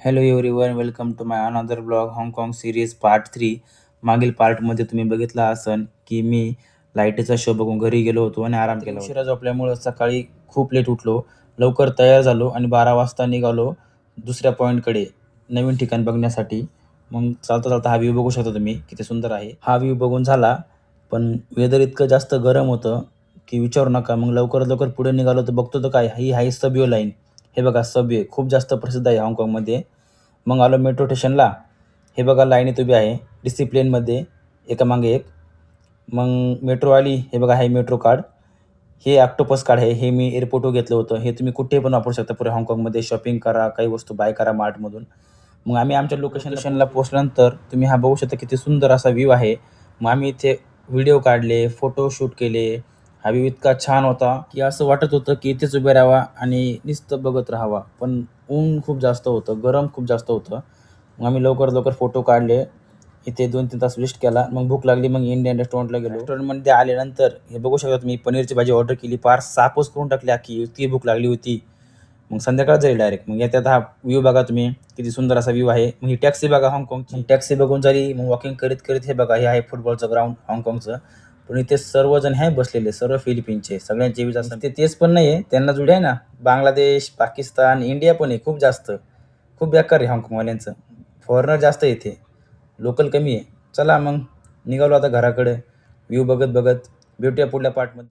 Hello everyone, welcome to my another blog हाँगकाँग series part 3. मागील पार्टमध्ये तुम्ही बघितला असन की मी लाईटीचा शो बघून घरी गेलो होतो आणि आराम केला. उशिरा झोपल्यामुळं सकाळी खूप लेट उठलो, लवकर तयार झालो आणि 12 वाजता निघालो दुसऱ्या पॉईंटकडे नवीन ठिकाण बघण्यासाठी. मग चालता चालता हा व्ह्यू बघू शकता तुम्ही, किती सुंदर आहे. हा व्ह्यू बघून झाला, पण वेदर इतकं जास्त गरम होतं की विचारू नका. मग लवकरात लवकर पुढे निघालो तर बघतो तर काय, ही आहे सबवे लाईन. हे बघा, सबवे खूप जास्त प्रसिद्ध आहे हाँगकाँगमध्ये. मग आलो मेट्रो स्टेशनला. हे बघा, लाईनीत उभी आहे डिसिप्लिनमध्ये, एकामागे एक. मग मेट्रो आली. हे बघा, आहे मेट्रो कार्ड. हे ऑक्टोपस कार्ड आहे. हे मी एअरपोर्टवर घेतलं होतं. हे तुम्ही कुठेही पण वापरू शकता पुऱ्या हाँगकाँगमध्ये. शॉपिंग करा, काही वस्तू बाय करा मार्टमधून. मग आम्ही आमच्या लोकेशनला पोहोचल्यानंतर तुम्ही हा बघू शकता, किती सुंदर असा व्ह्यू आहे. मग आम्ही इथे व्हिडिओ काढले, फोटोशूट केले. हा व्ह्यू इतका छान होता की असं वाटत होतं की इथेच उभे राहावा आणि नुसतं बघत राहावा. पण ऊन खूप जास्त होतं, गरम खूप जास्त होतं. मग आम्ही लवकर लवकर फोटो काढले. इथे 2-3 तास वेस्ट केला. मग भूक लागली, मग इंडियन रेस्टॉरंटला गेलो. रेस्टॉरंटमध्ये आल्यानंतर हे बघू शकता तुम्ही, पनीरची भाजी ऑर्डर केली. फार सापच करून टाकली अख्खी, इतकी भूक लागली होती. मग संध्याकाळ जाईल डायरेक्ट. मग येत्यात हा व्ह्यू बघा तुम्ही, किती सुंदर असा व्ह्यू आहे. मग ही टॅक्सी बघा हाँगकाँगची. टॅक्सी बघून झाली, मग वॉकिंग करीत करीत हे बघा, हे आहे फुटबॉलचं ग्राउंड हाँगकाँगचं. पण इथे सर्वजण आहे बसलेले, सर्व फिलिपिनचे. सगळ्यांचे विजा ते तेच पण नाही आहे, त्यांना जुडे आहे ना बांगलादेश, पाकिस्तान, इंडिया पण आहे खूप जास्त. खूप बेकार आहे हाँगकाँगवाल्यांचं. फॉरेनर जास्त आहे इथे, लोकल कमी आहे. चला मग निघालो आता घराकडे. व्ह्यू बघत बघत भेटूया पुढल्या पार्टमध्ये.